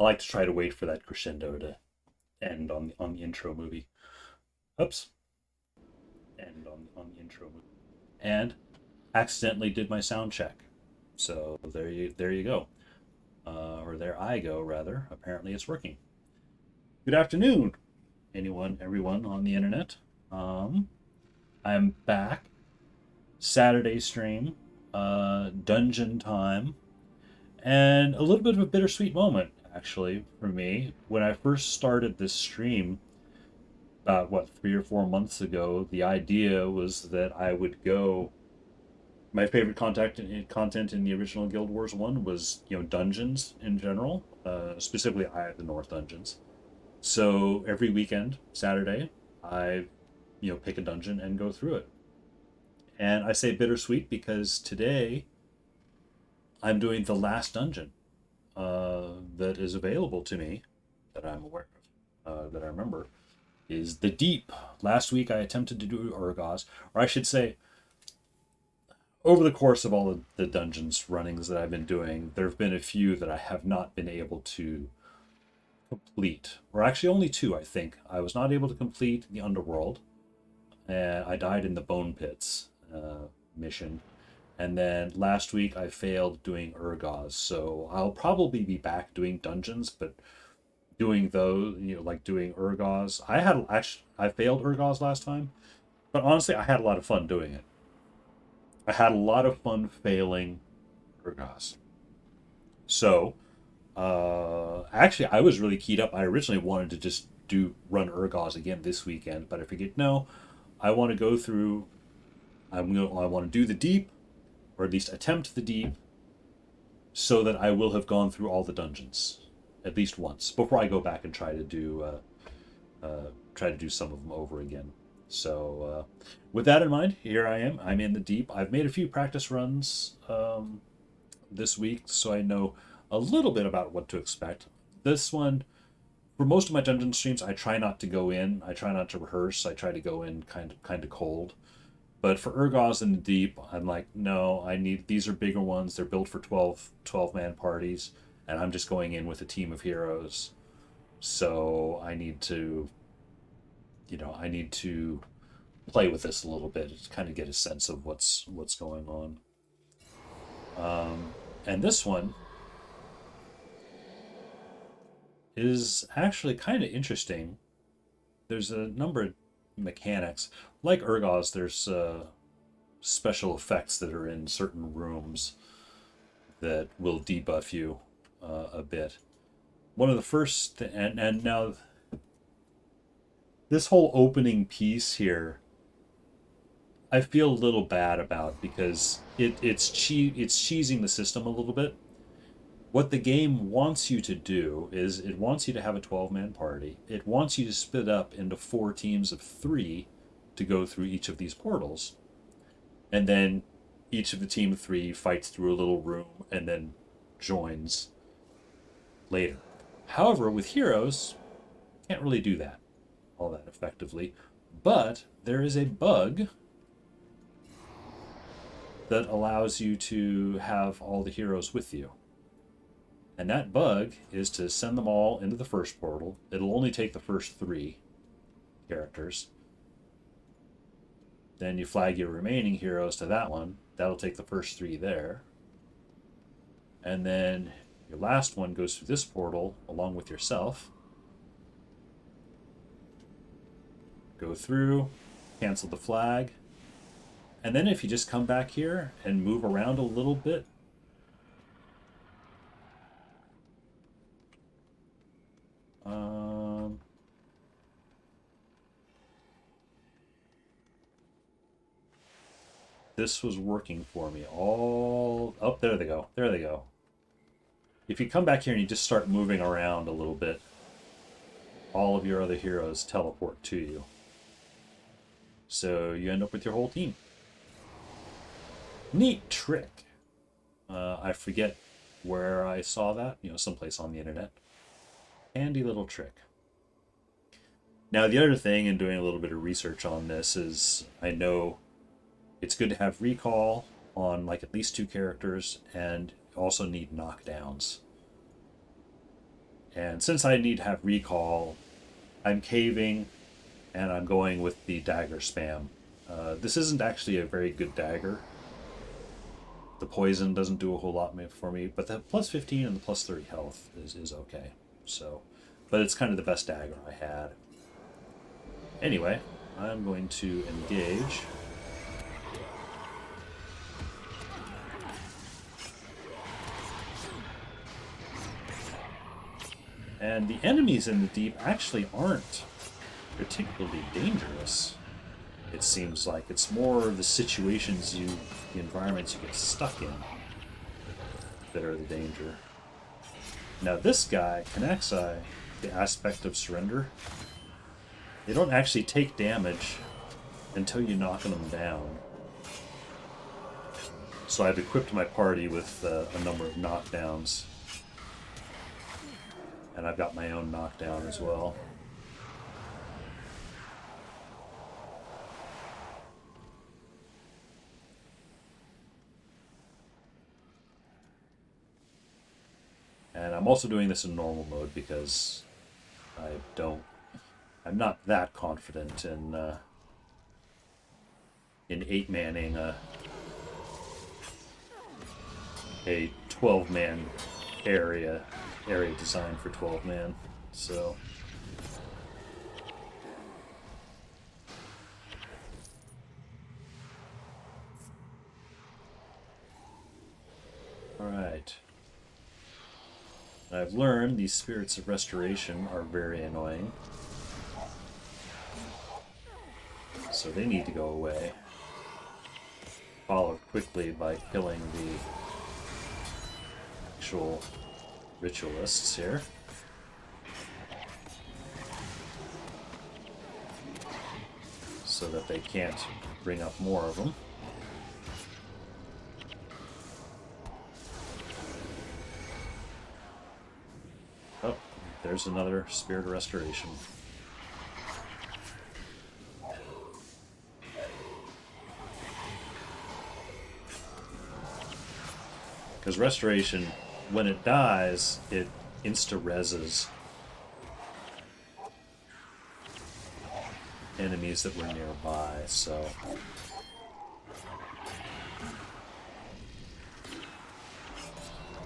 I like to try to wait for that crescendo to end on the intro movie. Oops, end on the intro movie, and accidentally did my sound check. So there you go, or there I go rather. Apparently it's working. Good afternoon, everyone on the internet. Um, I'm back. Saturday stream, dungeon time, and a little bit of a bittersweet moment actually for me when I first started this stream about 3 or 4 months ago. The idea was that I would go. My favorite content in the original Guild Wars one was dungeons in general, specifically Eye of the North dungeons. So every weekend, Saturday, I pick a dungeon and go through it. And I say bittersweet because today I'm doing the last dungeon that is available to me that I'm aware of, that I remember, is the Deep. Last week I attempted to do Urgos, or I should say, over the course of all of the dungeons runnings that I've been doing, there have been a few that I have not been able to complete, or actually only two, I think. I was not able to complete the Underworld, and I died in the Bone Pits mission. And then last week I failed doing Urgos, so I'll probably be back doing dungeons, but doing those, like doing Urgos. I failed Urgos last time, but honestly, I had a lot of fun doing it. I had a lot of fun failing Urgos. So, actually, I was really keyed up. I originally wanted to just do run Urgos again this weekend, but I figured no, I want to go through. I want to do the deep, or at least attempt the deep, so that I will have gone through all the dungeons at least once before I go back and try to do some of them over again. So, with that in mind, here I am. I'm in the deep. I've made a few practice runs this week, so I know a little bit about what to expect. This one, for most of my dungeon streams, I try not to go in. I try not to rehearse. I try to go in kind of cold. But for Urgos in the Deep, I'm like, no, I need these are bigger ones. They're built for 12 man parties, and I'm just going in with a team of heroes. So I need to play with this a little bit to kind of get a sense of what's going on. And this one is actually kind of interesting. There's a number of mechanics. Like Urgos, there's special effects that are in certain rooms that will debuff you a bit. One of the first, and now this whole opening piece here, I feel a little bad about because it's cheesing the system a little bit. What the game wants you to do is it wants you to have a 12-man party. It wants you to split up into four teams of three to go through each of these portals. And then each of the team of three fights through a little room and then joins later. However, with heroes, can't really do that all that effectively. But there is a bug that allows you to have all the heroes with you. And that bug is to send them all into the first portal. It'll only take the first three characters. Then you flag your remaining heroes to that one. That'll take the first three there. And then your last one goes through this portal along with yourself. Go through, cancel the flag. And then if you just come back here and move around a little bit, this was working for me. All oh, there they go. There they go. If you come back here and you just start moving around a little bit, all of your other heroes teleport to you. So you end up with your whole team. Neat trick. I forget where I saw that. Someplace on the internet. Handy little trick. Now, the other thing, in doing a little bit of research on this, is I know it's good to have recall on like at least two characters, and also need knockdowns. And since I need to have recall, I'm caving, and I'm going with the dagger spam. This isn't actually a very good dagger. The poison doesn't do a whole lot for me, but the plus 15 and the plus 30 health is okay. So, but it's kind of the best dagger I had. Anyway, I'm going to engage. And the enemies in the deep actually aren't particularly dangerous. It seems like it's more the situations the environments you get stuck in that are the danger. Now this guy, Kanaxai, the aspect of surrender, they don't actually take damage until you knock them down. So I've equipped my party with a number of knockdowns. And I've got my own knockdown as well. And I'm also doing this in normal mode because I'm not that confident in 8-manning a 12-man area designed for 12-man. So all right. I've learned these spirits of restoration are very annoying. So they need to go away. Followed quickly by killing the actual ritualists here. So that they can't bring up more of them. Oh, there's another Spirit of Restoration. Because Restoration, when it dies, it insta-reses enemies that were nearby, so...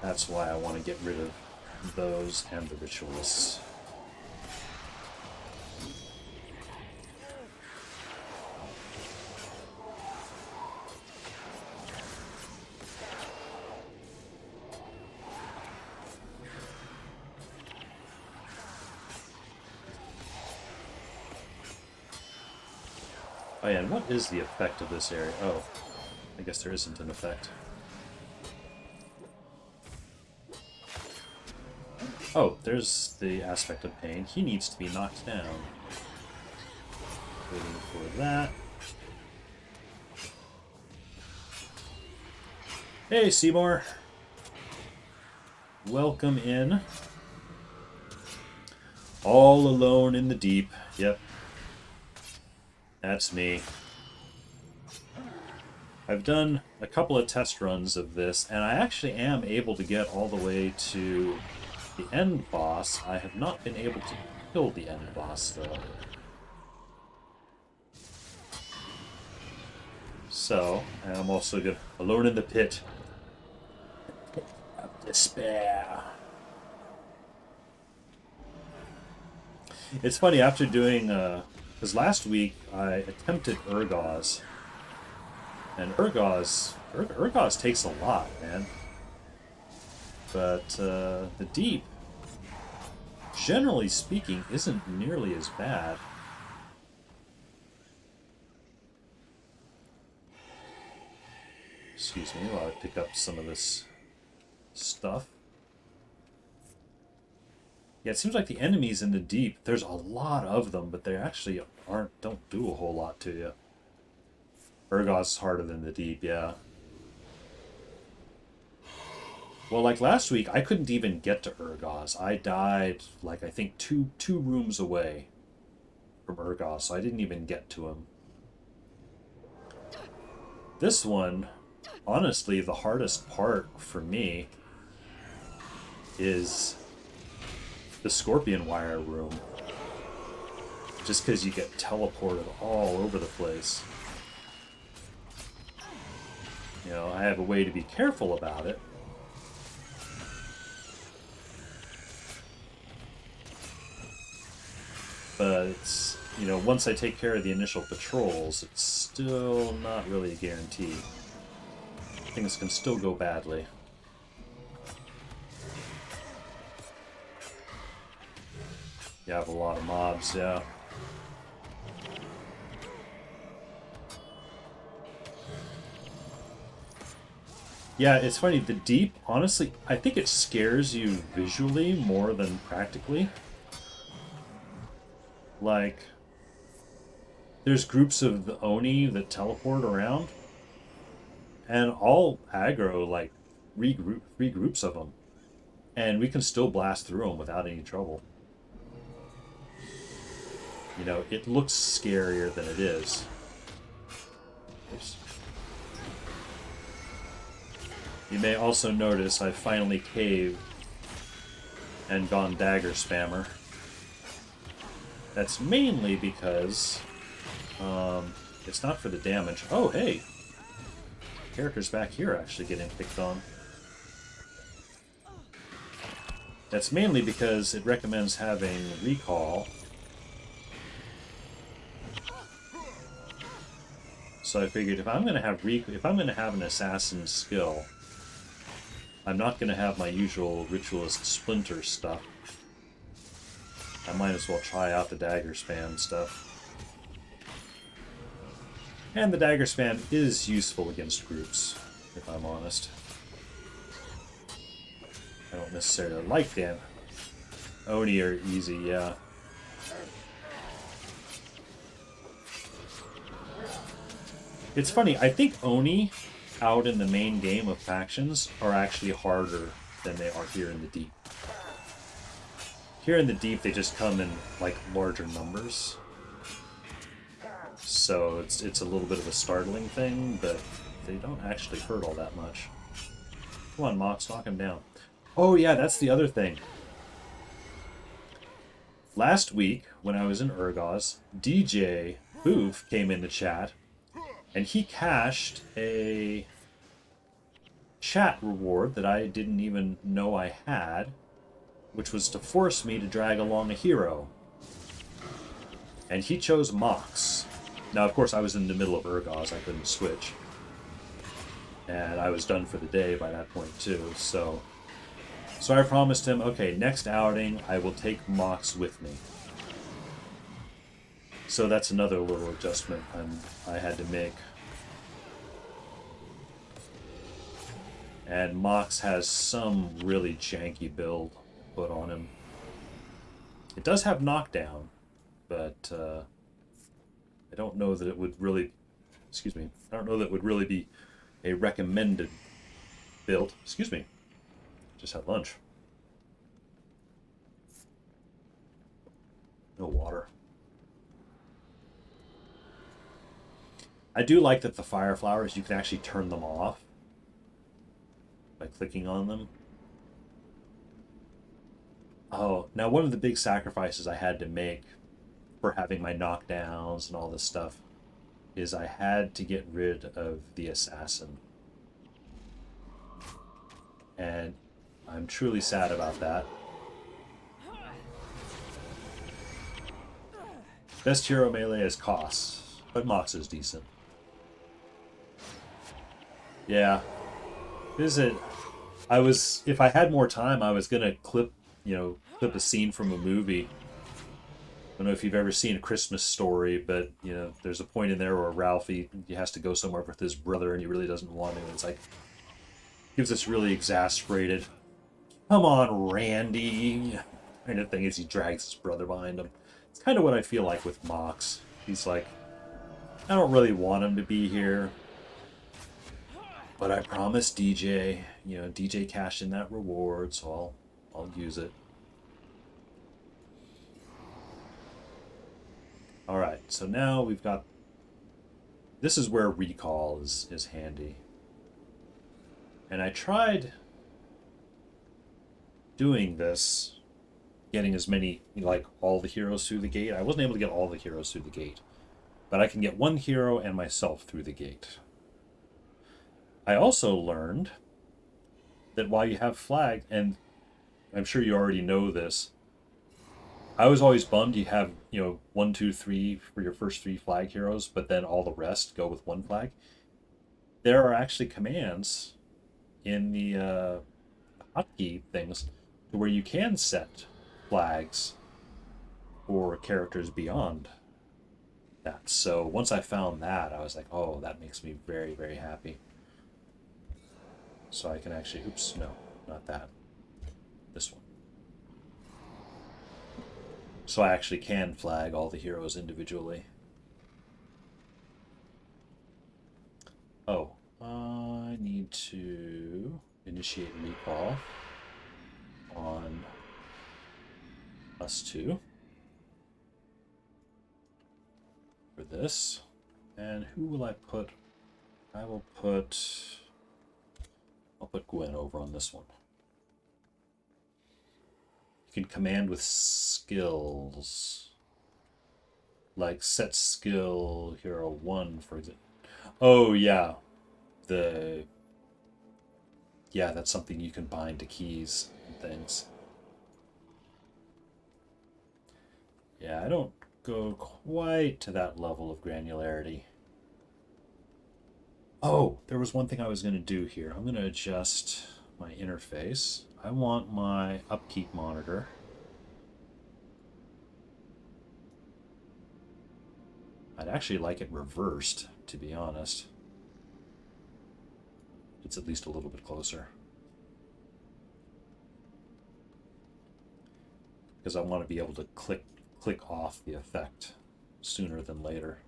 That's why I want to get rid of those and the ritualists. Oh yeah, and what is the effect of this area? Oh, I guess there isn't an effect. Oh, there's the aspect of pain. He needs to be knocked down. Waiting for that. Hey, Seymour. Welcome in. All alone in the deep. Yep. That's me. I've done a couple of test runs of this, and I actually am able to get all the way to the end boss. I have not been able to kill the end boss, though. So, and I'm also good. Alone in the pit of despair. It's funny, after doing... because last week I attempted Urgoz. And Urgoz takes a lot, man. But the deep, generally speaking, isn't nearly as bad. Excuse me while I pick up some of this stuff. Yeah, it seems like the enemies in the deep, there's a lot of them, but they actually don't do a whole lot to you. Urgoz is harder than the deep, yeah. Well, like last week, I couldn't even get to Urgoz. I died, like, I think two rooms away from Urgoz, so I didn't even get to him. This one, honestly, the hardest part for me is the Scorpion Wire room. Just because you get teleported all over the place. You know, I have a way to be careful about it. But it's, you know, once I take care of the initial patrols, it's still not really a guarantee. Things can still go badly. You have a lot of mobs, yeah. Yeah, it's funny, the Deep, honestly, I think it scares you visually more than practically. Like, there's groups of the Oni that teleport around, and I'll aggro, like, three groups of them, and we can still blast through them without any trouble. You know, it looks scarier than it is. Oops. You may also notice I finally caved and gone dagger spammer. That's mainly because it's not for the damage. Oh, hey! Characters back here actually getting picked on. That's mainly because it recommends having recall. So I figured if I'm going to have an assassin skill, I'm not going to have my usual ritualist splinter stuff. I might as well try out the dagger spam stuff. And the dagger spam is useful against groups, if I'm honest. I don't necessarily like them. Oni are easy, yeah. It's funny, I think Oni out in the main game of factions are actually harder than they are here in the Deep. Here in the Deep, they just come in, like, larger numbers. So it's a little bit of a startling thing, but they don't actually hurt all that much. Come on, Mox, knock him down. Oh yeah, that's the other thing. Last week, when I was in Urgoz, DJ Boof came in the chat, and he cashed a chat reward that I didn't even know I had, which was to force me to drag along a hero. And he chose Mox. Now, of course, I was in the middle of Urgoz, I couldn't switch. And I was done for the day by that point, too, so I promised him, okay, next outing, I will take Mox with me. So that's another little adjustment I had to make. And Mox has some really janky build put on him. It does have knockdown, but I don't know that it would really, I don't know that it would really be a recommended build. Excuse me, just had lunch. No water. I do like that the fire flowers, you can actually turn them off by clicking on them. Oh, now one of the big sacrifices I had to make for having my knockdowns and all this stuff is I had to get rid of the assassin. And I'm truly sad about that. Best hero melee is Koss, but Mox is decent. Yeah. If I had more time, I was gonna clip a scene from a movie. I don't know if you've ever seen A Christmas Story, but, there's a point in there where Ralphie, he has to go somewhere with his brother and he really doesn't want to. And it's like, gives this really exasperated, come on, Randy, kind of thing as he drags his brother behind him. It's kind of what I feel like with Mox. He's like, I don't really want him to be here, but I promised DJ, DJ cashed in that reward, so I'll use it. Alright, so now we've got... This is where recall is handy. And I tried doing this getting as many, like all the heroes through the gate. I wasn't able to get all the heroes through the gate, but I can get one hero and myself through the gate. I also learned that while you have flag, and I'm sure you already know this, I was always bummed you have, 1, 2, 3 for your first 3 flag heroes, but then all the rest go with one flag. There are actually commands in the hotkey things to where you can set flags for characters beyond that. So once I found that, I was like, oh, that makes me very, very happy. So I can actually, oops, no, not that. This one. So I actually can flag all the heroes individually. Oh, I need to initiate recall on us two for this. And who will I put? I'll put Gwen over on this one. You can command with skills. Like set skill hero 1, for example. Oh, yeah. Yeah, that's something you can bind to keys and things. Yeah, I don't go quite to that level of granularity. Oh, there was one thing I was going to do here. I'm going to adjust my interface. I want my upkeep monitor. I'd actually like it reversed, to be honest. It's at least a little bit closer. Because I want to be able to click off the effect sooner than later.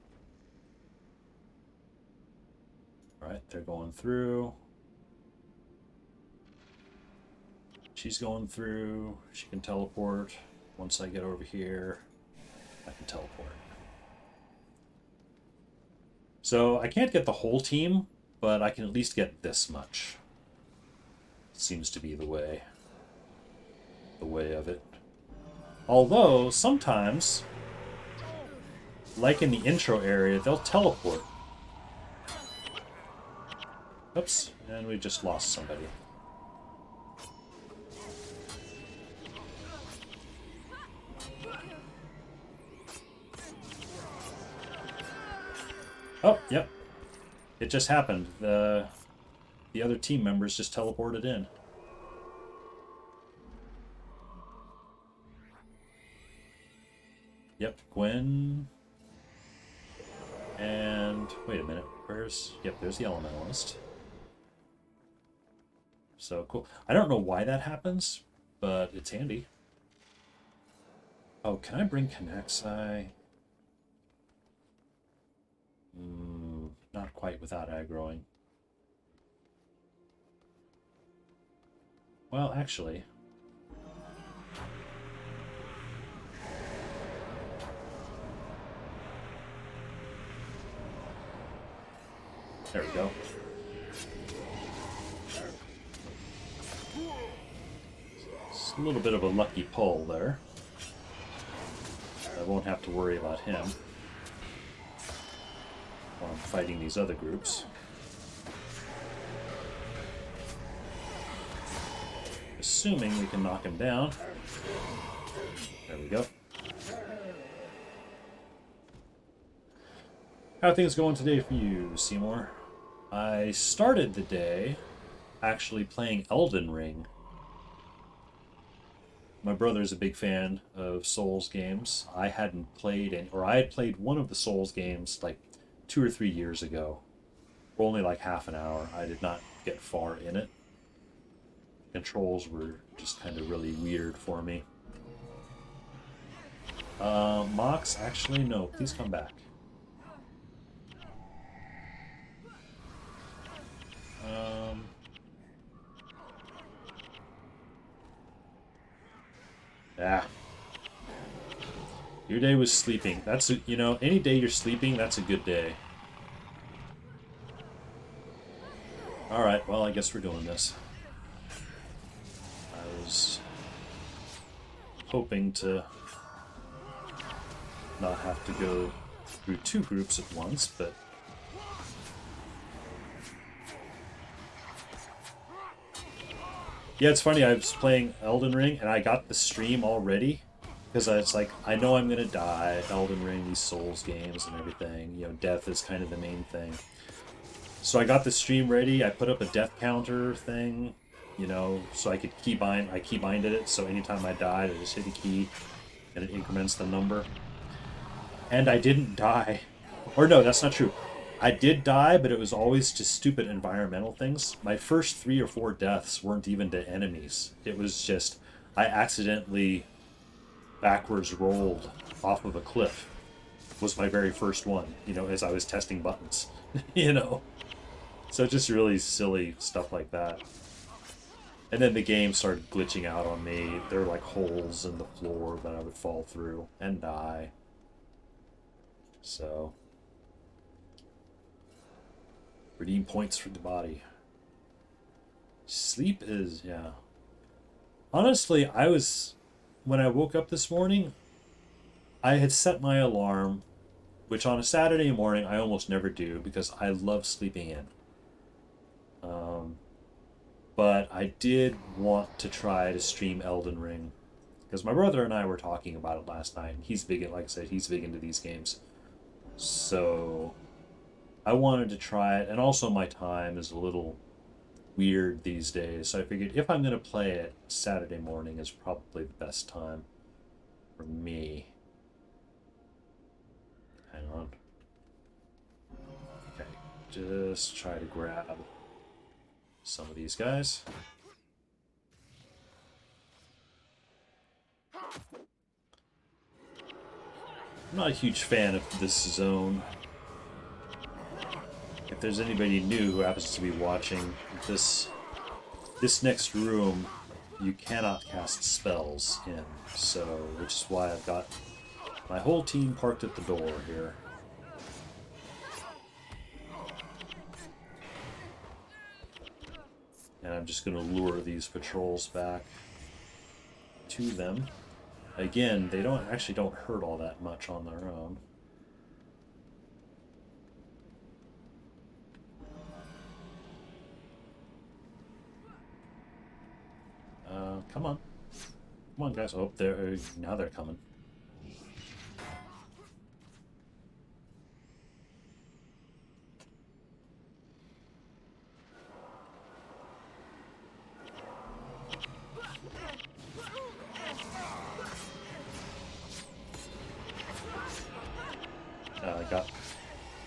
All right, they're going through. She's going through. She can teleport. Once I get over here, I can teleport. So I can't get the whole team, but I can at least get this much. Seems to be the way of it. Although, sometimes, like in the intro area, they'll teleport. Oops, and we just lost somebody. Oh, yep. It just happened. The other team members just teleported in. Yep, Gwen. And wait a minute. There's the Elementalist. So cool. I don't know why that happens, but it's handy. Oh, can I bring Kanaxai? Not quite without aggroing. Well, actually. There we go. It's a little bit of a lucky pull there. I won't have to worry about him while I'm fighting these other groups. Assuming we can knock him down. There we go. How are things going today for you, Seymour? I started the day actually playing Elden Ring. My brother's a big fan of Souls games. I hadn't played any, or I had played one of the Souls games like 2 or 3 years ago. For only like half an hour. I did not get far in it. Controls were just kind of really weird for me. Mox, actually, no. Please come back. Your day was sleeping. That's, any day you're sleeping, that's a good day. Alright, well, I guess we're doing this. I was hoping to not have to go through 2 groups at once, but yeah, it's funny, I was playing Elden Ring and I got the stream already because it's like, I know I'm gonna die. Elden Ring, these Souls games and everything, you know, death is kind of the main thing. So I got the stream ready, I put up a death counter thing, you know, so I could keybind, I keybinded it, so anytime I died, I just hit a key and it increments the number. And I didn't die. Or no, that's not true. I did die, but it was always just stupid environmental things. My first 3 or 4 deaths weren't even to enemies. It was just, I accidentally backwards rolled off of a cliff. Was my very first one, you know, as I was testing buttons, you know. So just really silly stuff like that. And then the game started glitching out on me. There were like holes in the floor that I would fall through and die. So, redeem points for the body. Sleep is, yeah. Honestly, when I woke up this morning, I had set my alarm, which on a Saturday morning I almost never do because I love sleeping in. But I did want to try to stream Elden Ring because my brother and I were talking about it last night. He's big, like I said, he's big into these games. So I wanted to try it, and also my time is a little weird these days, so I figured if I'm going to play it, Saturday morning is probably the best time for me. Hang on. Okay, just try to grab some of these guys. I'm not a huge fan of this zone. If there's anybody new who happens to be watching, this next room, you cannot cast spells in, so, which is why I've got my whole team parked at the door here. And I'm just going to lure these patrols back to them. Again, they actually don't hurt all that much on their own. Come on. Come on, guys. Oh, now they're coming.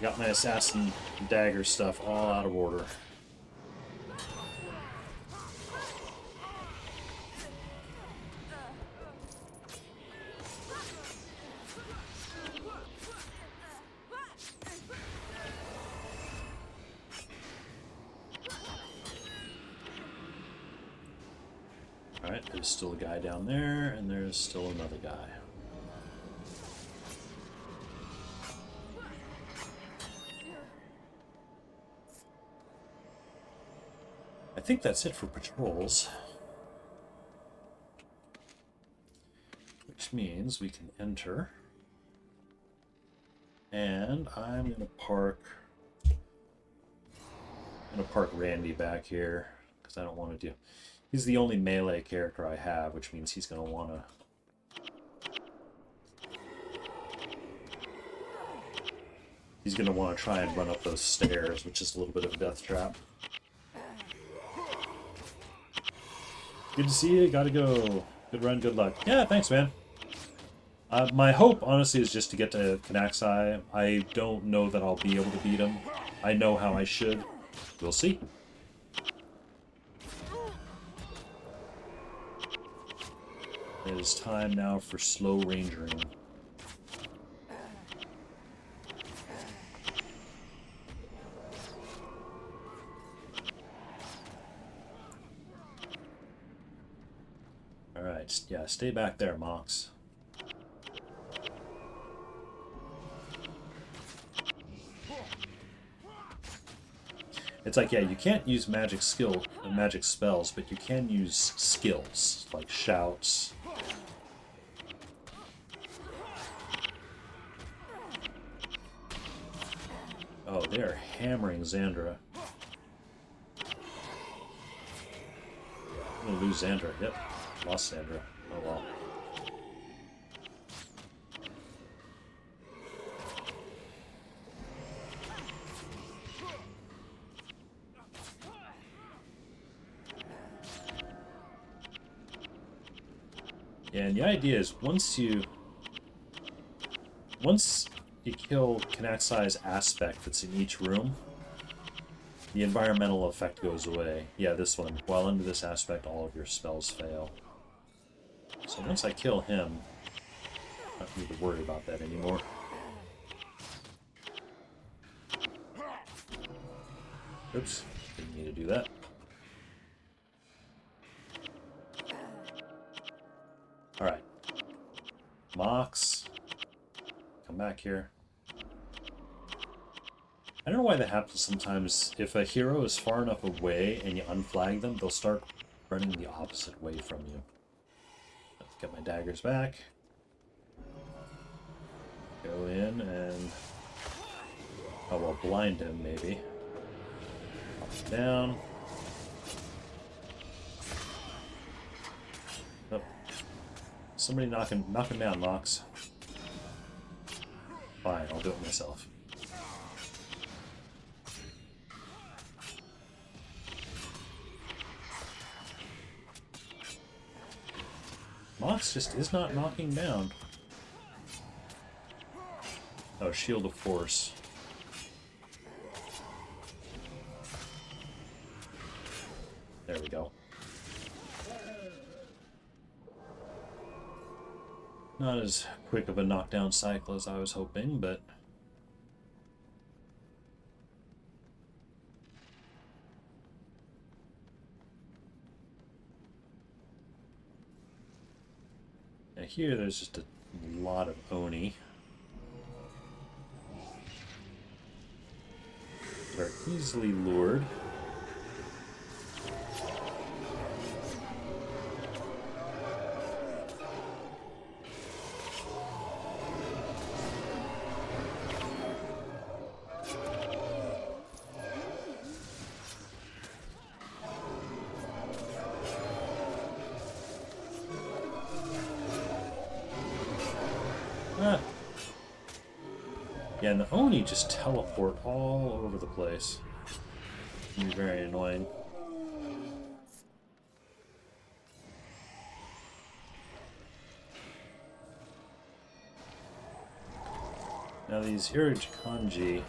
Got my assassin dagger stuff all out of order. Alright, there's still a guy down there, and there's still another guy. I think that's it for patrols. Which means we can enter. And I'm gonna park Randy back here, because I don't want to do... He's the only melee character I have, which means he's gonna wanna... He's gonna want to try and run up those stairs, which is a little bit of a death trap. Good to see you. Gotta go. Good run, good luck. Yeah, thanks, man. My hope, honestly, is just to get to Kanaxai. I don't know that I'll be able to beat him. I know how I should. We'll see. It is time now for slow rangering. Alright, yeah, stay back there, Mox. It's like, yeah, you can't use magic spells, but you can use skills, like shouts, Oh, they are hammering Xandra. I'm gonna lose Xandra. Yep, lost Xandra. Oh well. Yeah, and the idea is once you kill Kanaxai's aspect that's in each room, the environmental effect goes away. Yeah, this one. While under this aspect, all of your spells fail. So once I kill him, I don't need to worry about that anymore. Oops, didn't need to do that. Alright. Mox. Come back here. I don't know why that happens sometimes. If a hero is far enough away and you unflag them, they'll start running the opposite way from you. Let's get my daggers back. Go in and... oh, well, blind him, maybe. Pop him down. Oh. Somebody knock him down, Mox. Fine, I'll do it myself. Mox just is not knocking down. Oh, Shield of Force. There we go. Not as quick of a knockdown cycle as I was hoping, but... now here there's just a lot of Oni. They're easily lured. Ah. Yeah, and the Oni just teleport all over the place. It can be very annoying. Now these Irojikanji,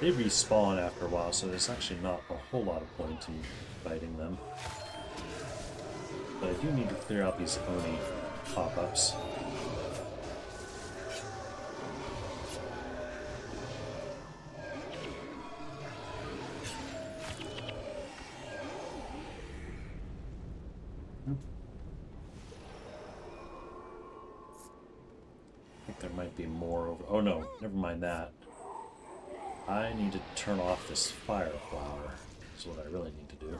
they respawn after a while, so there's actually not a whole lot of point in fighting them. But I do need to clear out these Oni pop-ups. Be more over. Oh no, never mind that. I need to turn off this fire flower. That's what I really need to do.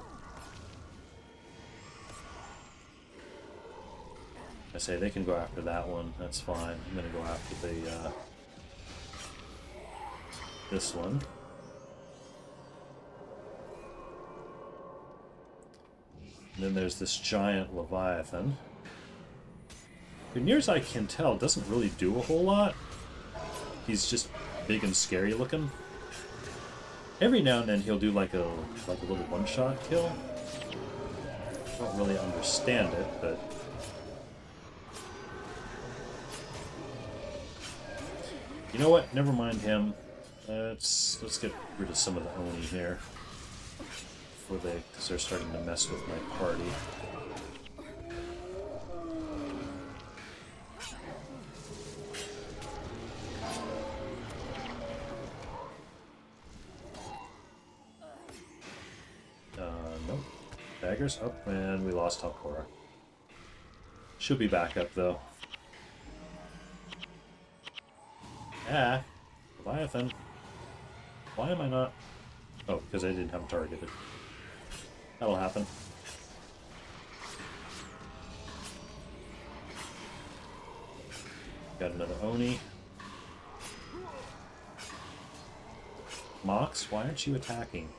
I say they can go after that one. That's fine. I'm gonna go after the this one. And then there's this giant Leviathan. As near as I can tell, doesn't really do a whole lot. He's just big and scary looking. Every now and then he'll do like a little one-shot kill. I don't really understand it, but you know what? Never mind him. Let's get rid of some of the Oni here because they're starting to mess with my party. Nope. Daggers up, and we lost Halkora. She'll be back up though. Ah, Leviathan. Why am I not? Oh, because I didn't have him targeted. That'll happen. Got another Oni. Mox, why aren't you attacking?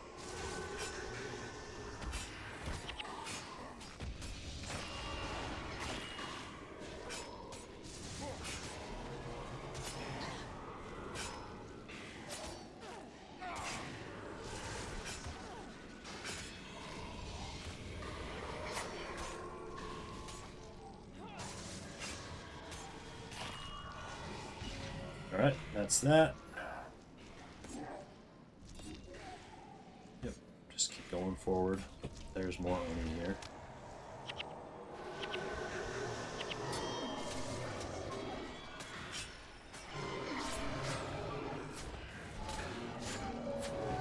Alright, that's that. Yep, just keep going forward. There's more Oni here.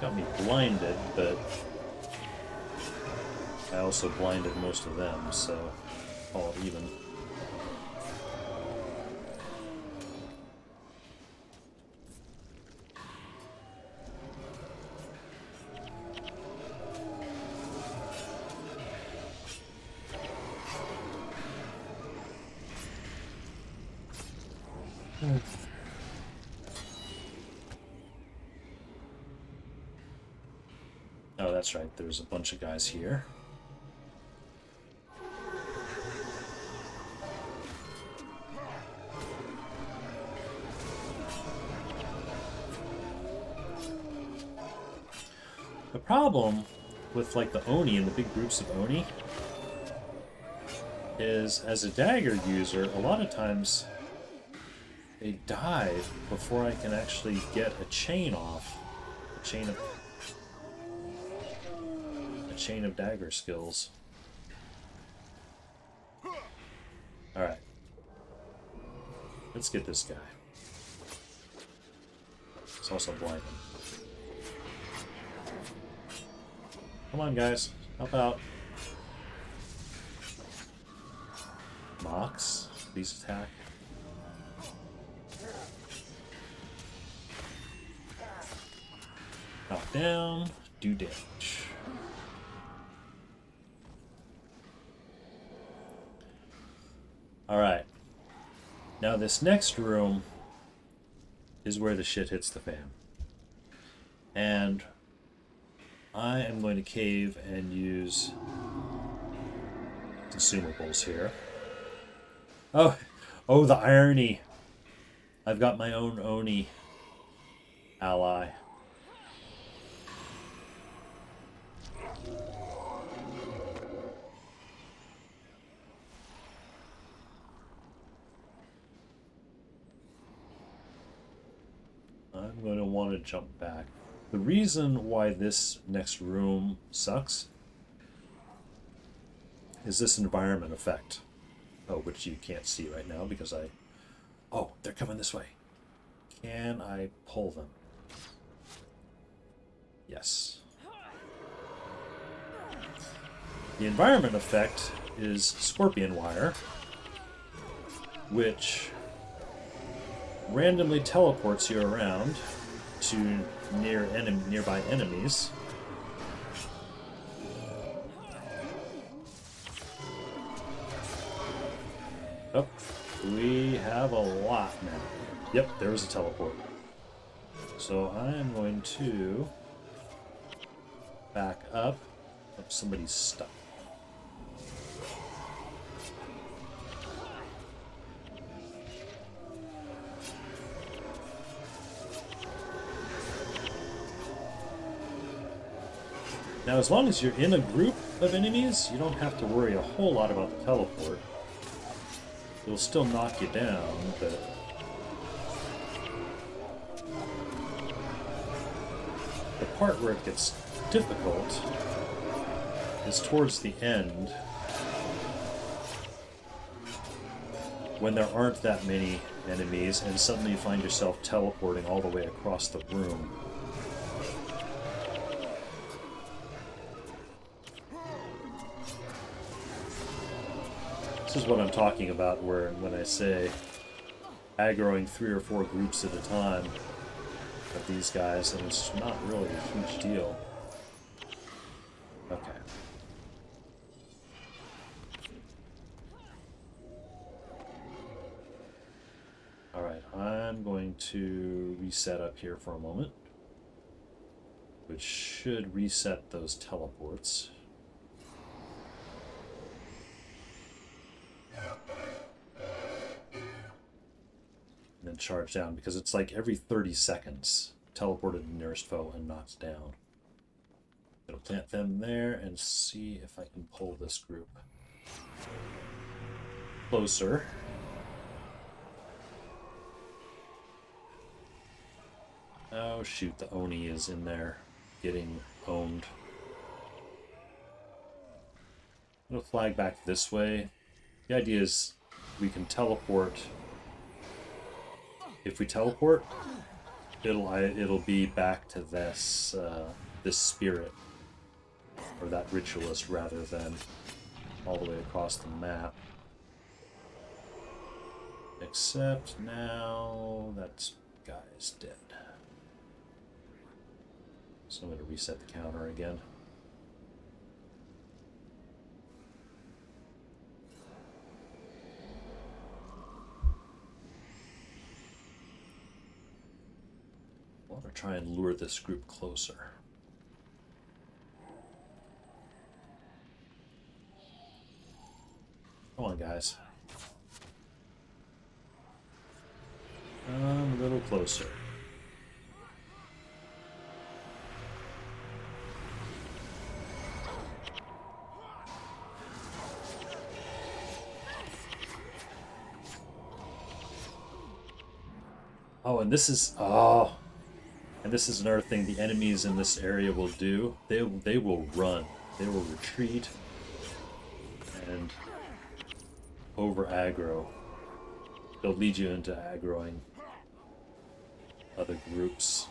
Got me blinded, but I also blinded most of them, so all even. Oh, that's right. There's a bunch of guys here. The problem with like the Oni and the big groups of Oni is, as a dagger user, a lot of times they die before I can actually get a chain off. A chain of dagger skills. Alright. Let's get this guy. It's also blinding. Come on, guys. Help out. Mox, please attack. Knock down. Do damage. Alright. Now this next room is where the shit hits the fan. And I am going to cave and use consumables here. Oh, the irony. I've got my own Oni ally. I'm going to want to jump back. The reason why this next room sucks is this environment effect. Oh, which you can't see right now because I... Oh, they're coming this way. Can I pull them? Yes. The environment effect is scorpion wire, which randomly teleports you around to nearby enemies. Oh, we have a lot now. Yep, there was a teleport. So I am going to back up. Oh, somebody's stuck. Now, as long as you're in a group of enemies, you don't have to worry a whole lot about the teleport. It'll still knock you down, but... The part where it gets difficult is towards the end, when there aren't that many enemies, and suddenly you find yourself teleporting all the way across the room. This is what I'm talking about, where when I say aggroing 3 or 4 groups at a time of these guys, and it's not really a huge deal. Okay. Alright, I'm going to reset up here for a moment. which should reset those teleports. And then charge down, because it's like every 30 seconds. Teleported the nearest foe and knocks down. It'll plant them there and see if I can pull this group closer. Oh shoot, the Oni is in there getting owned. I'm gonna flag back this way. The idea is we can teleport. If we teleport, it'll be back to this this spirit, or that ritualist, rather than all the way across the map. Except now that guy is dead. So I'm going to reset the counter again. I want to try and lure this group closer. Come on, guys. A little closer. Oh, and this is another thing the enemies in this area will do. They will run. They will retreat and over aggro. They'll lead you into aggroing other groups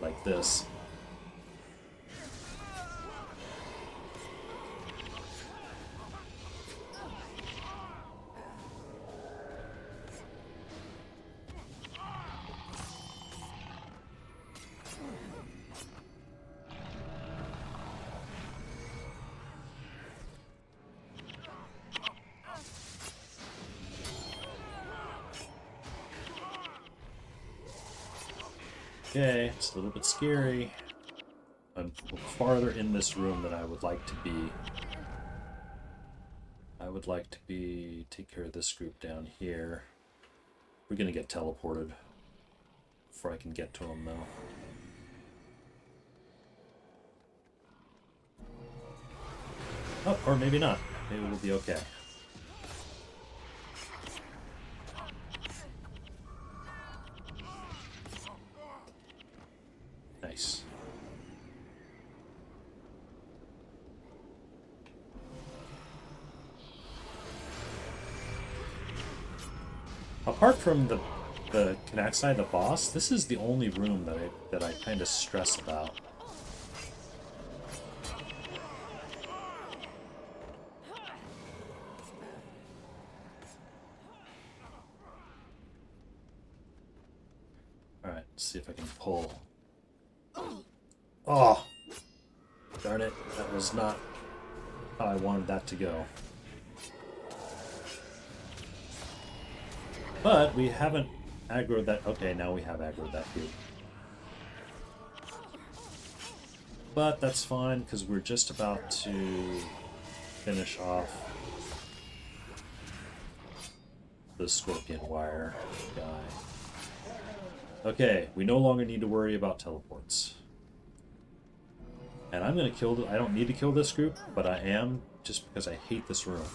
like this. Okay, it's a little bit scary. I'm farther in this room than I would like to be. I would like to take care of this group down here. We're gonna get teleported before I can get to them, though. Oh, or maybe not. Maybe we'll be okay. Nice. Apart from the Knaxai, the boss, this is the only room that I kind of stress about. All right, let's see if I can pull. Oh, darn it! That was not how I wanted that to go. But we haven't aggroed that. Okay, now we have aggroed that group. But that's fine, because we're just about to finish off the Scorpion Wire guy. Okay, we no longer need to worry about teleports. And I'm going to kill... I don't need to kill this group, but I am, just because I hate this room.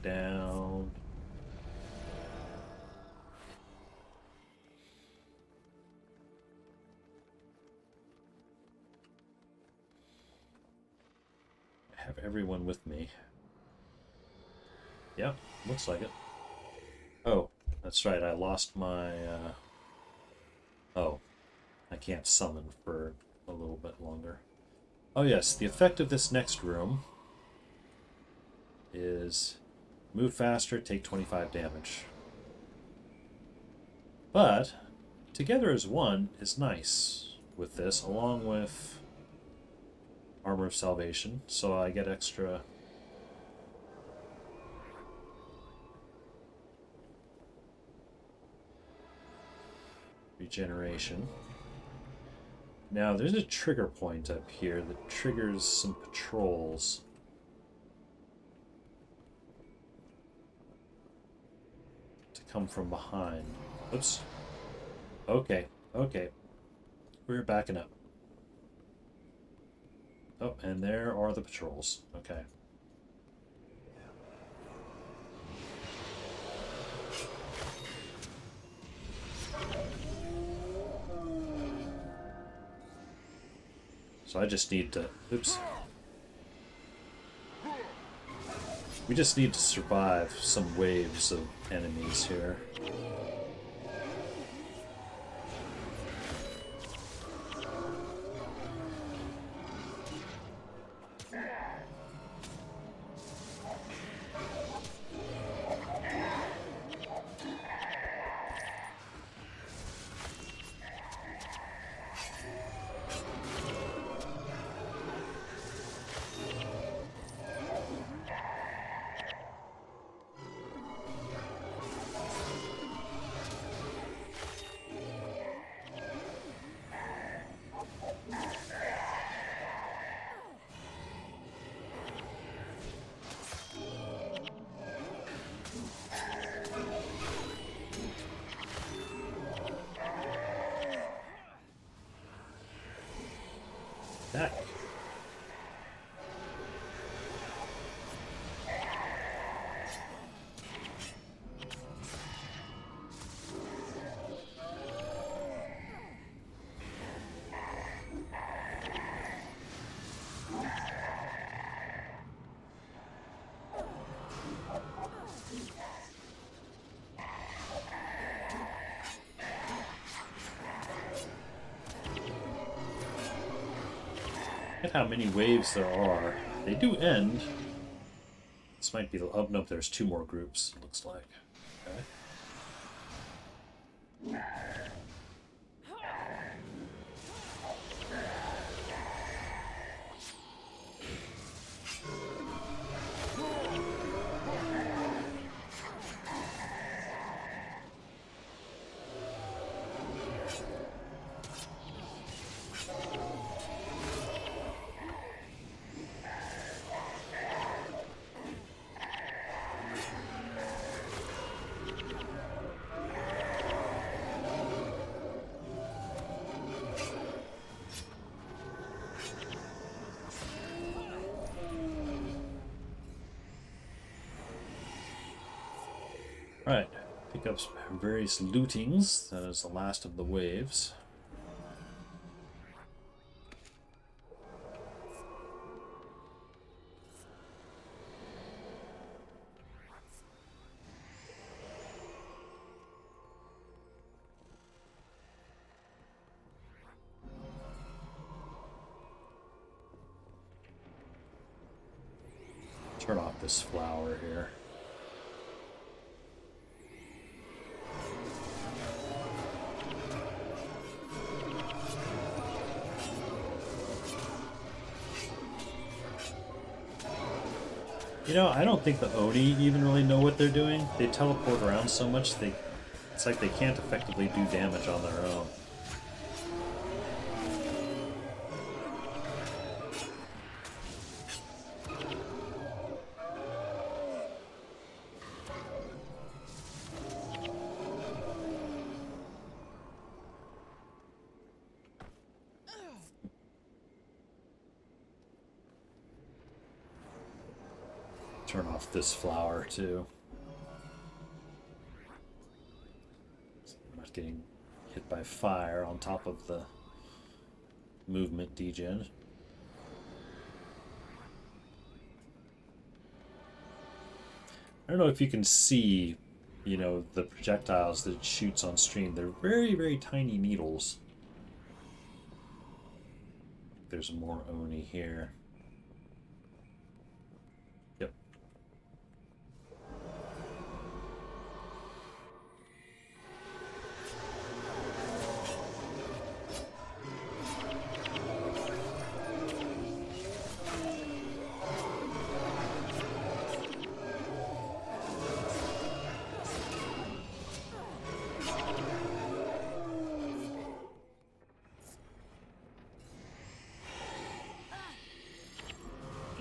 Down. I have everyone with me. Yeah, looks like it. Oh, that's right, I lost my... Oh, I can't summon for a little bit longer. Oh yes, the effect of this next room is... move faster, take 25 damage. But together as one is nice with this, along with Armor of Salvation, so I get extra regeneration. Now, there's a trigger point up here that triggers some patrols. To come from behind. Oops. Okay, okay. We're backing up. Oh, and there are the patrols. Okay. So I just need to... Oops. We just need to survive some waves of enemies here. Back. Look at how many waves there are. They do end. This might be the... Oh, no, there's two more groups, looks like. Okay. Right, pick up some various lootings. That is the last of the waves. Turn off this flower here. You know, I don't think the Oni even really know what they're doing. They teleport around so much, it's like they can't effectively do damage on their own. Turn off this flower too. I'm not getting hit by fire on top of the movement degen. I don't know if you can see, you know, the projectiles that it shoots on stream. They're very, very tiny needles. There's more Oni here. Yep.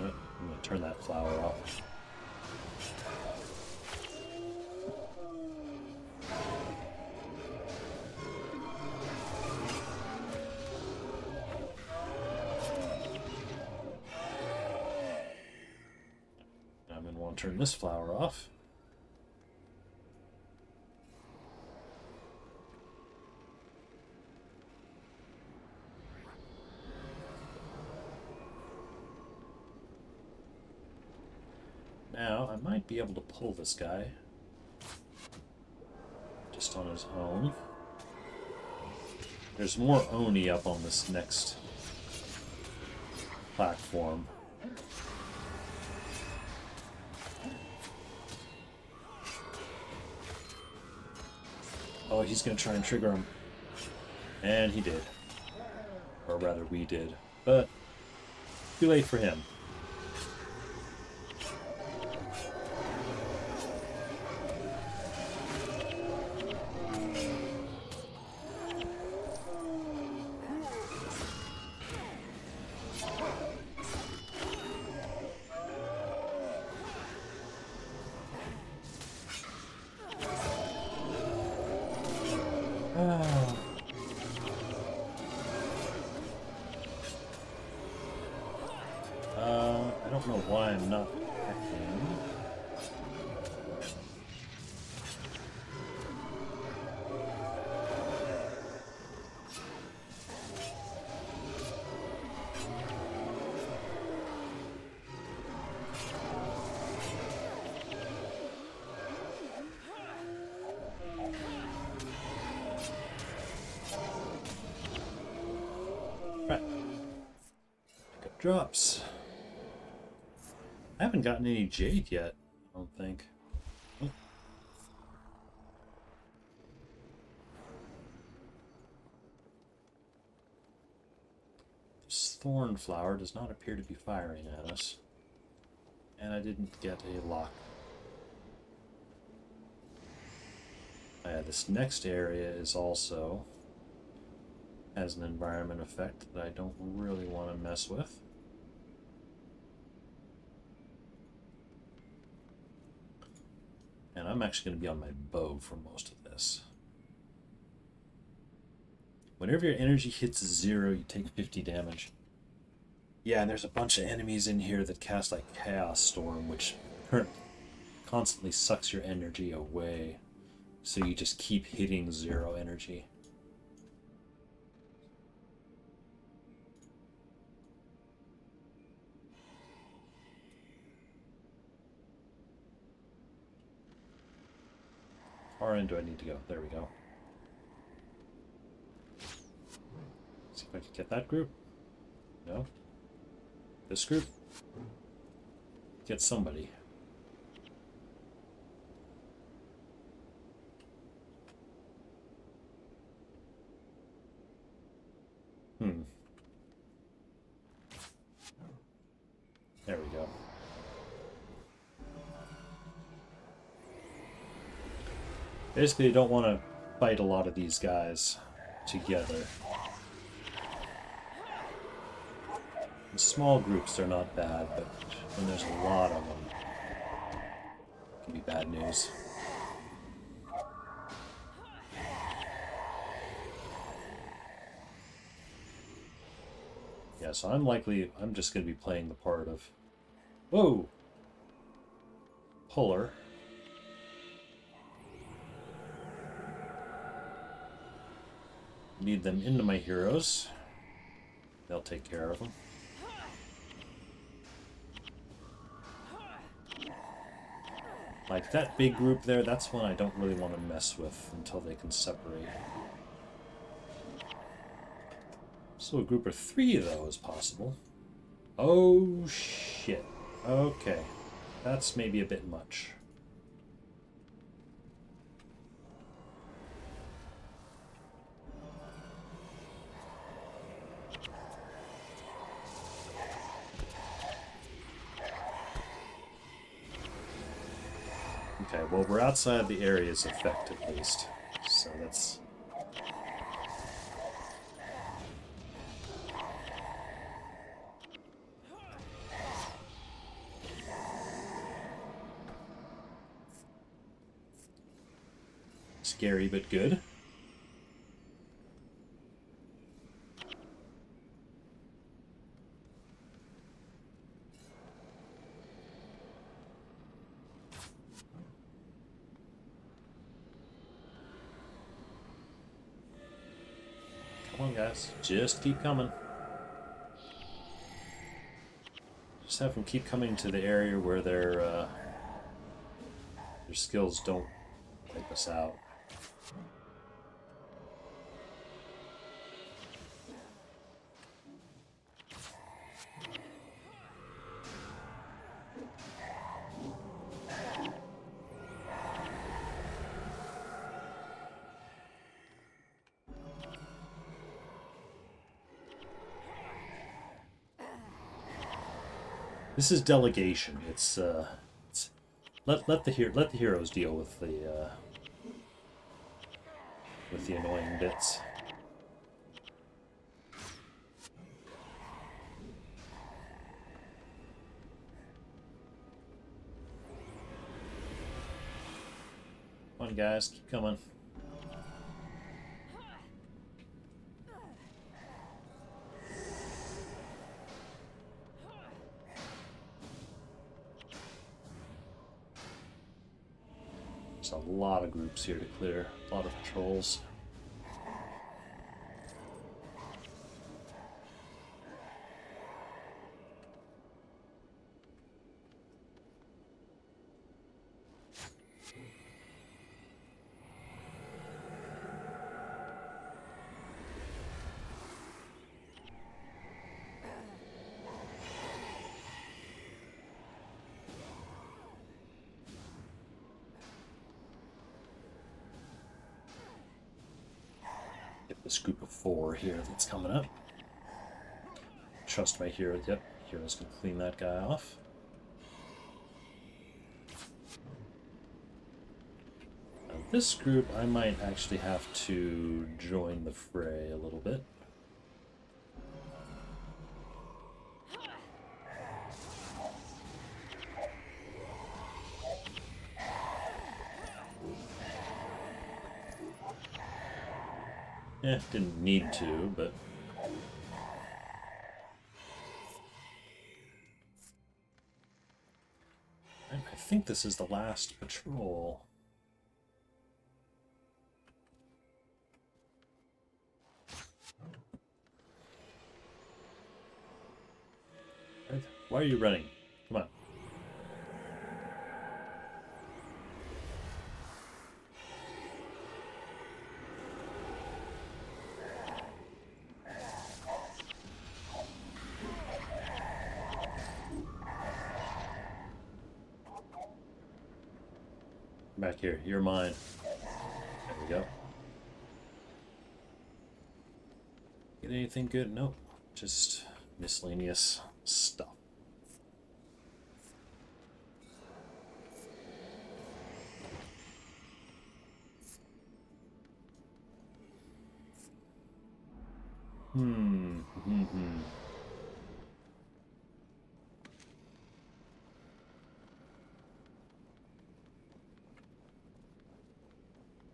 I'm going to turn that flower off. I'm going to want to turn this flower off. Now, I might be able to pull this guy just on his own. There's more Oni up on this next platform. Oh, he's going to try and trigger him. And he did. Or rather, we did. But, too late for him. I don't know why I'm not attacking. Right. Pick up drops. I haven't gotten any jade yet, I don't think. Oh. This thorn flower does not appear to be firing at us. And I didn't get a lock. This next area is also has an environment effect that I don't really want to mess with. And I'm actually going to be on my bow for most of this. Whenever your energy hits 0, you take 50 damage. Yeah, and there's a bunch of enemies in here that cast like Chaos Storm, which constantly sucks your energy away. So you just keep hitting 0 energy. How far in do I need to go? There we go. See if I can get that group. No? This group? Get somebody. There we go. Basically, you don't want to fight a lot of these guys together. In small groups, they're not bad, but when there's a lot of them, it can be bad news. Yeah, so I'm just going to be playing the part of, whoa, puller. Lead them into my heroes. They'll take care of them. Like that big group there, that's one I don't really want to mess with until they can separate. So a group of 3 though is possible. Oh shit. Okay. That's maybe a bit much. Okay, well, we're outside the area's effect at least, so that's... Scary but good. Come on, guys. Just keep coming. Just have them keep coming to the area where their skills don't wipe us out. This is delegation. It's let the heroes deal with the annoying bits. Come on, guys, keep coming. There's a lot of groups here to clear, a lot of patrols. This group of 4 here that's coming up. Trust my hero. Yep, hero's gonna clean that guy off. Now this group, I might actually have to join the fray a little bit. Didn't need to, but... I think this is the last patrol. Why are you running? Come on. Back here, you're mine. There we go. Get anything good? Nope. Just miscellaneous stuff.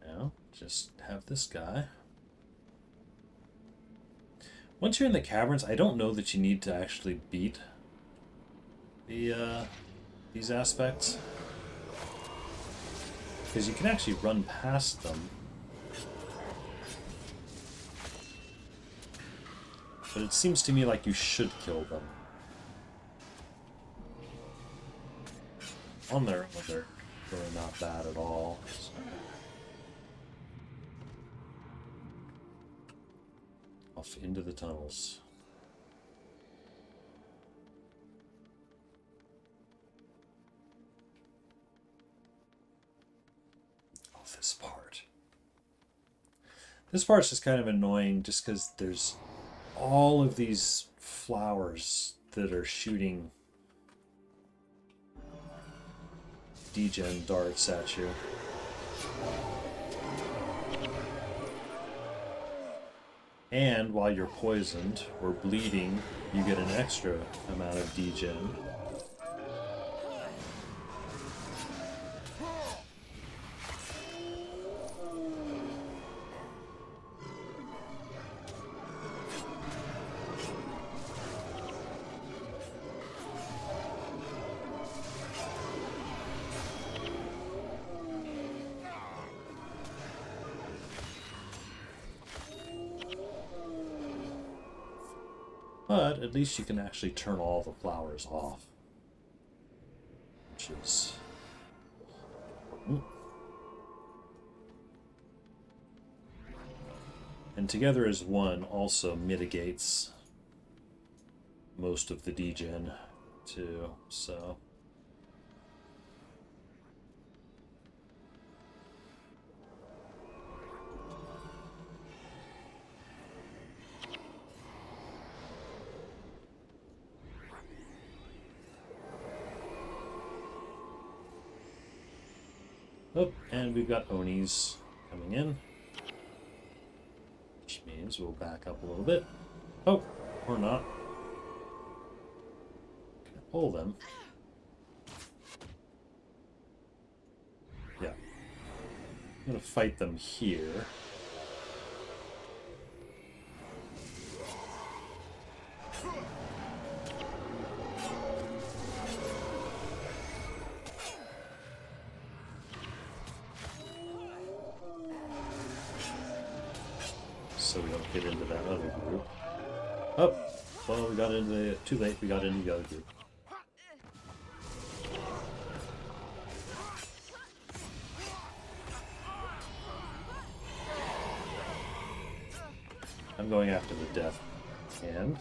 Now, just have this guy. Once you're in the caverns, I don't know that you need to actually beat the these aspects, because you can actually run past them. But it seems to me like you should kill them. On their own, they're really not bad at all. So. Off into the tunnels. Oh, this part. This part's just kind of annoying just because there's all of these flowers that are shooting degen darts at you. And while you're poisoned or bleeding, you get an extra amount of degen. But at least you can actually turn all the flowers off, which is important. And together as one also mitigates most of the degen too, so. Oh, and we've got Onis coming in, which means we'll back up a little bit. Oh, or not. Can I pull them? Yeah. I'm gonna fight them here. So we don't get into that other group. Oh, well, we got into the... Too late, we got into the other group. I'm going after the death hand.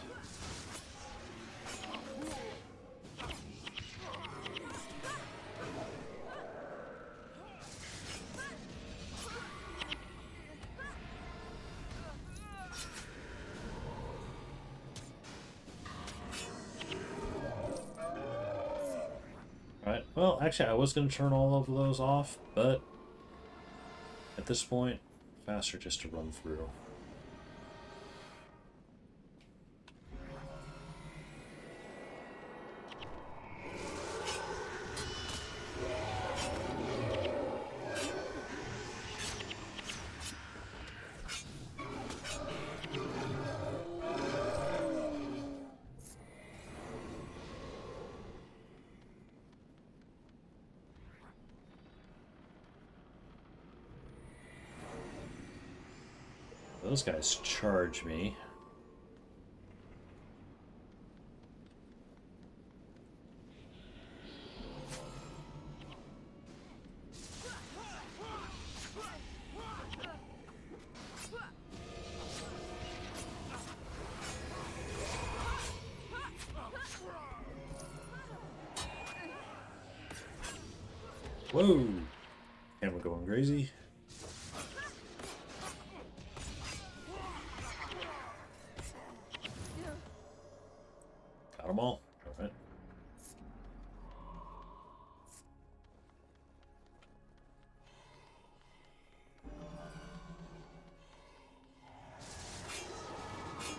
Alright, well, actually I was going to turn all of those off, but at this point, faster just to run through. Those guys charge me. Whoa! Camera going crazy. Got them all. All right.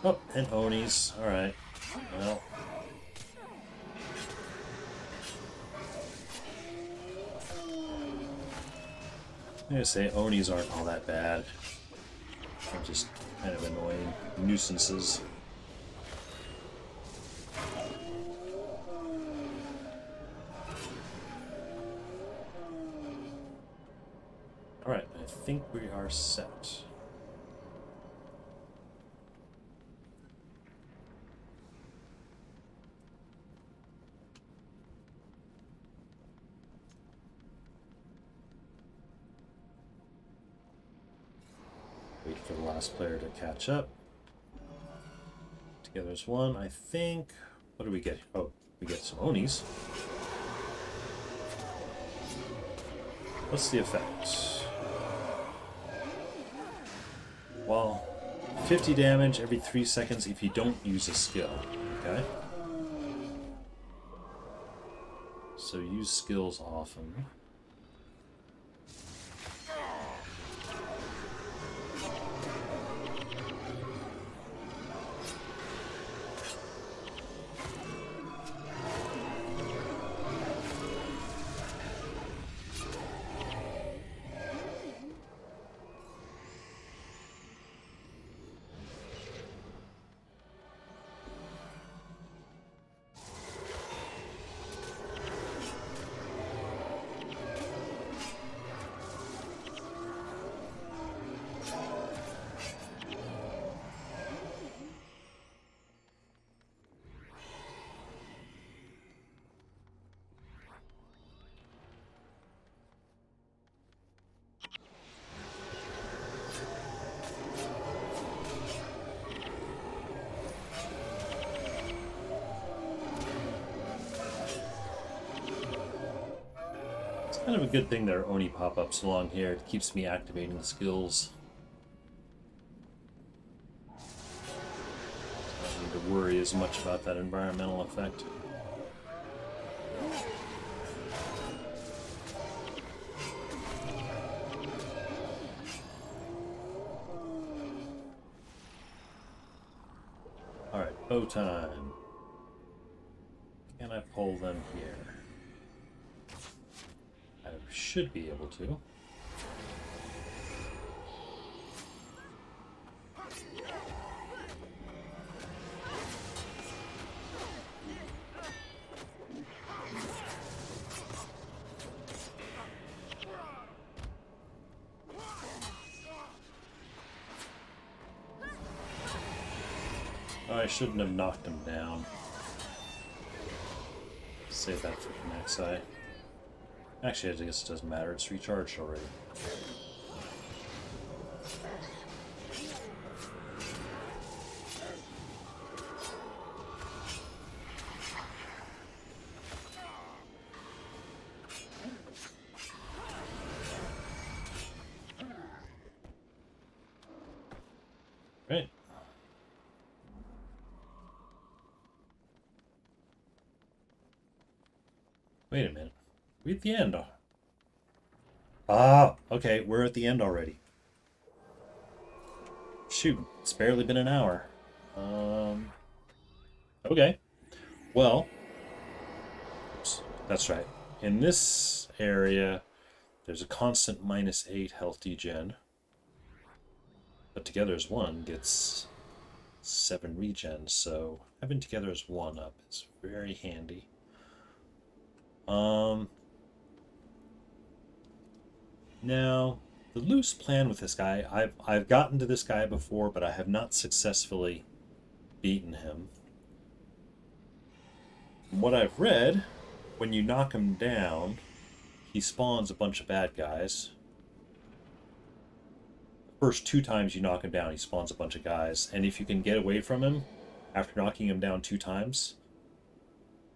Oh, and Onis. All right. Well. I'm gonna say Onis aren't all that bad. They're just kind of annoying nuisances. Alright, I think we are set. Wait for the last player to catch up. Together as one, I think. What do we get? Oh, we get some Onis. What's the effect? Well, 50 damage every 3 seconds if you don't use a skill. Okay? So use skills often. Kind of a good thing there are Oni pop-ups along here. It keeps me activating the skills. I don't need to worry as much about that environmental effect. Alright, bow time. Can I pull them here? I should be able to. Oh, I shouldn't have knocked him down. Save that for the next eye. Actually, I guess it doesn't matter. It's recharged already. Right. Wait a minute. We're at the end. Ah, okay, we're at the end already. Shoot, it's barely been an hour. Okay. Well, oops, that's right. In this area, there's a constant -8 health degen. But together as one gets 7 regen, so having together as one up is very handy. Now, the loose plan with this guy, I've gotten to this guy before, but I have not successfully beaten him. From what I've read, when you knock him down, he spawns a bunch of bad guys. The first 2 times you knock him down, he spawns a bunch of guys, and if you can get away from him after knocking him down 2 times,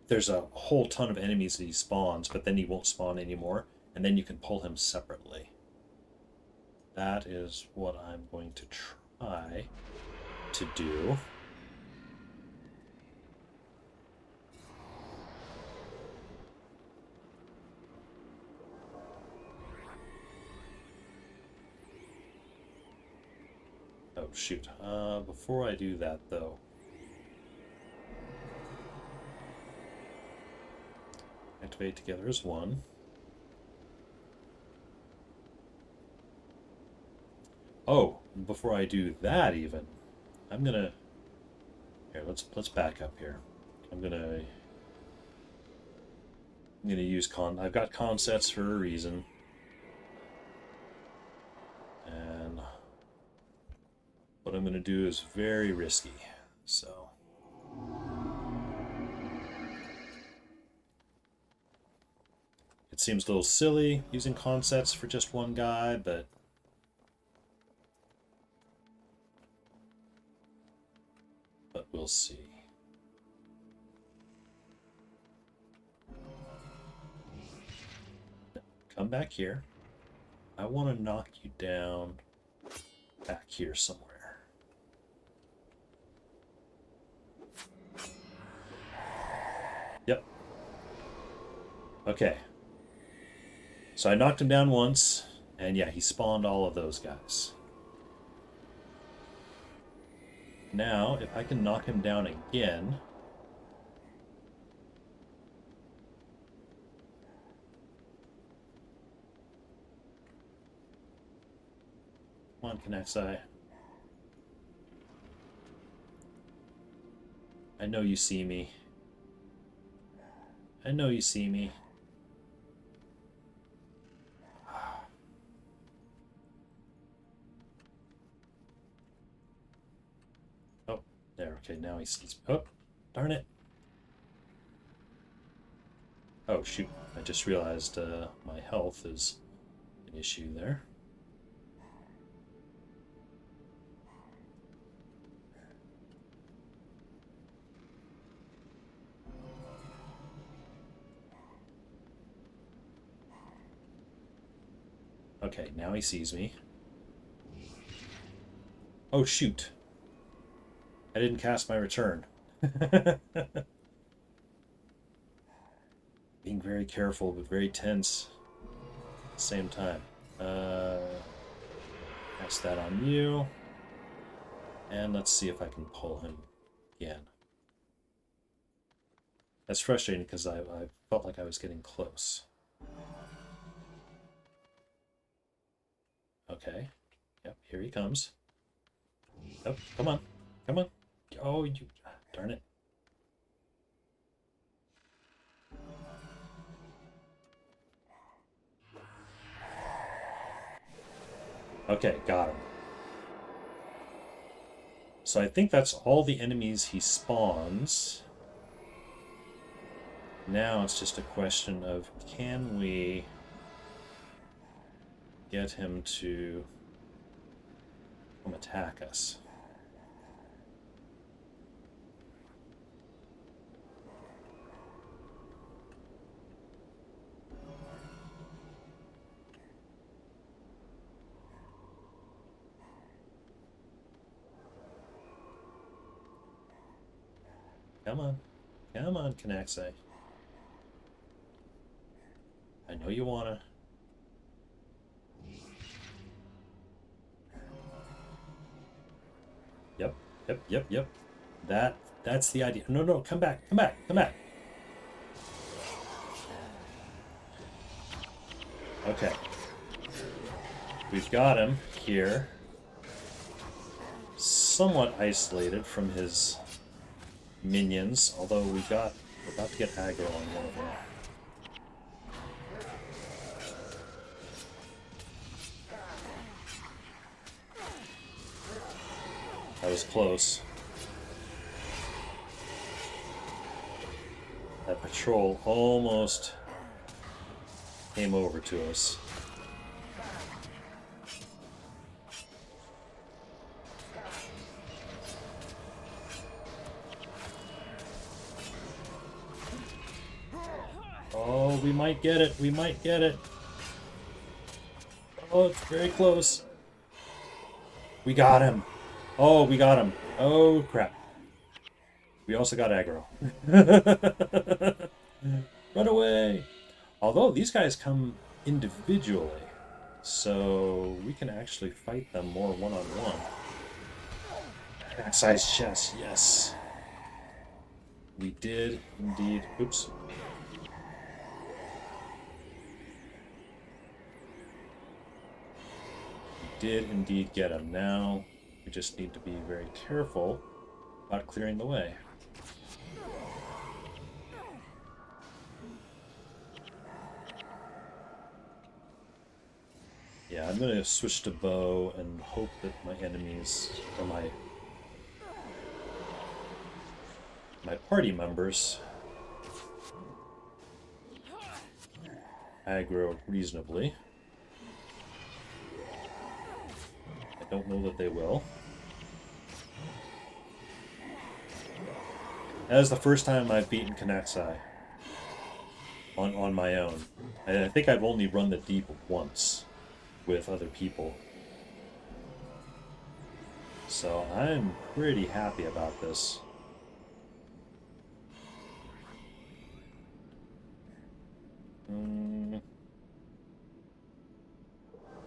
there's a whole ton of enemies that he spawns, but then he won't spawn anymore, and then you can pull him separately. That is what I'm going to try to do. Oh, shoot. Before I do that, though, activate together as one. Oh, before I do that even, I'm gonna... Here, let's back up here. I'm gonna use I've got con sets for a reason. And what I'm gonna do is very risky, so... It seems a little silly using con sets for just one guy, but we'll see. Come back here. I want to knock you down back here somewhere. Yep. Okay. So I knocked him down once, and yeah, he spawned all of those guys. Now, if I can knock him down again... Come on, Kinaxai. I know you see me. I know you see me. Oh, there. Okay, now he sees... Oh, darn it. Oh, shoot. I just realized my health is an issue there. Okay, now he sees me. Oh, shoot. I didn't cast my return. Being very careful, but very tense at the same time. Cast that on you. And let's see if I can pull him again. That's frustrating because I felt like I was getting close. Okay. Yep, here he comes. Yep, come on. Come on. Oh, you... Darn it. Okay, got him. So I think that's all the enemies he spawns. Now it's just a question of, can we get him to come attack us? Come on. Come on, Kanaxai. I know you wanna. Yep, yep. That's the idea. No, come back. Okay. We've got him here. Somewhat isolated from his minions, although we're about to get aggro on one of them. That was close. That patrol almost came over to us. Oh, we might get it. We might get it. Oh, it's very close. We got him. Oh, we got him. Oh, crap. We also got aggro. Run away. Although these guys come individually, so we can actually fight them more one-on-one. Back-sized chest, yes. We did indeed. Oops. Did indeed get him. Now we just need to be very careful about clearing the way. Yeah, I'm going to switch to bow and hope that my enemies, or my party members, aggro reasonably. I don't know that they will. That is the first time I've beaten Kanaxai on my own. I think I've only run the deep once with other people. So I'm pretty happy about this.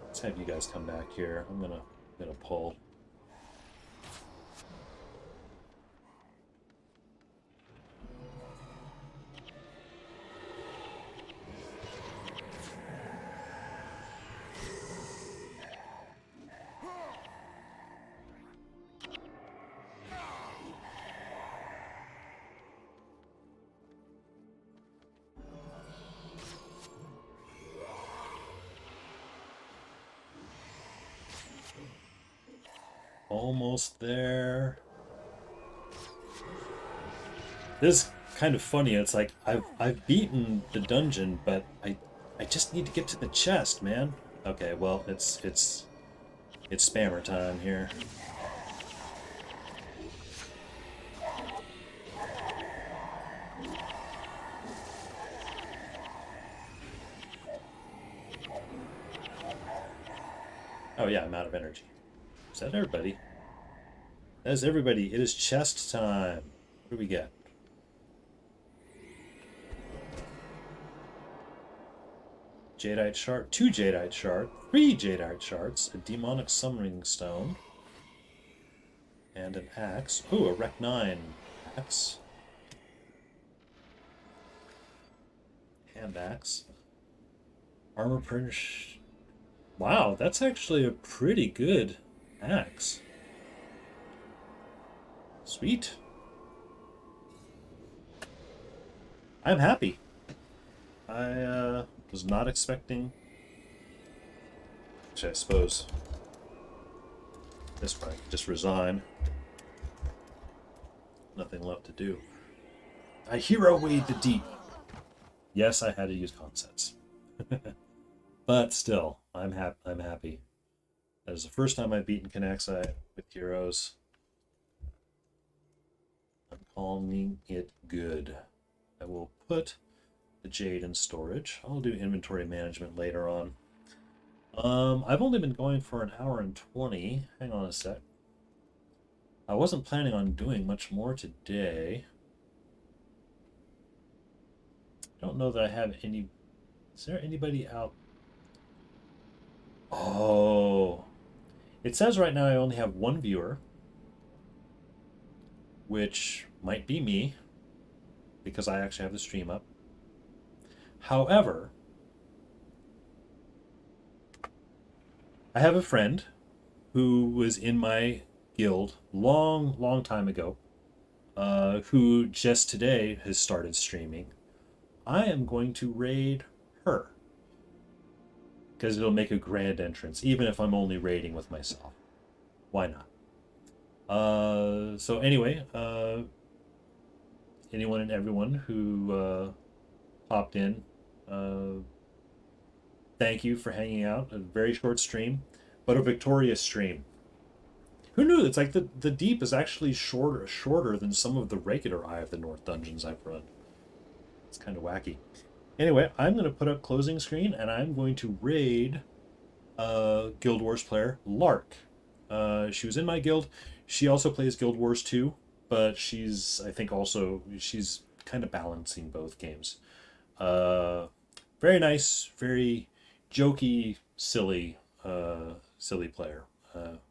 Let's have you guys come back here. I'm gonna pull. Almost there. This is kind of funny. It's like I've beaten the dungeon, but I just need to get to the chest, man. Okay, well it's spammer time here. Oh yeah, I'm out of energy. Is that everybody? That is everybody. It is chest time. What do we get? Jadeite shard, 2 Jadeite shard, 3 Jadeite shards, a demonic summoning stone, and an axe. Ooh, a Rec 9 axe. Hand axe. Armor Prince. Wow, that's actually a pretty good axe. Sweet. I'm happy. I was not expecting. Actually, I suppose this might just resign. Nothing left to do. A hero wade the deep. Yes, I had to use consets. But still, I'm happy. I'm happy. That is the first time I've beaten Canaxi with heroes. I'm calling it good. I will put the Jade in storage. I'll do inventory management later on. I've only been going for an hour and 20. Hang on a sec. I wasn't planning on doing much more today. I don't know that I have any... Is there anybody out? Oh. It says right now I only have one viewer, which might be me, because I actually have the stream up. However, I have a friend who was in my guild long time ago, who just today has started streaming. I am going to raid her because it'll make a grand entrance, even if I'm only raiding with myself. Why not? So anyway, anyone and everyone who popped in, thank you for hanging out. A very short stream, but a victorious stream. Who knew? It's like the deep is actually shorter than some of the regular Eye of the North dungeons I've run. It's kind of wacky. Anyway, I'm going to put up closing screen, and I'm going to raid Guild Wars player Lark. She was in my guild. She also plays Guild Wars 2, but she's, I think also, she's kind of balancing both games. Very nice, very jokey, silly player.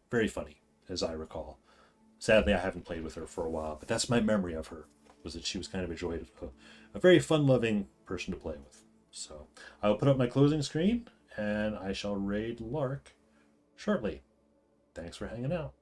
Very funny, as I recall. Sadly, I haven't played with her for a while, but that's my memory of her, was that she was kind of a very fun-loving person to play with. So I'll put up my closing screen, and I shall raid Lark shortly. Thanks for hanging out.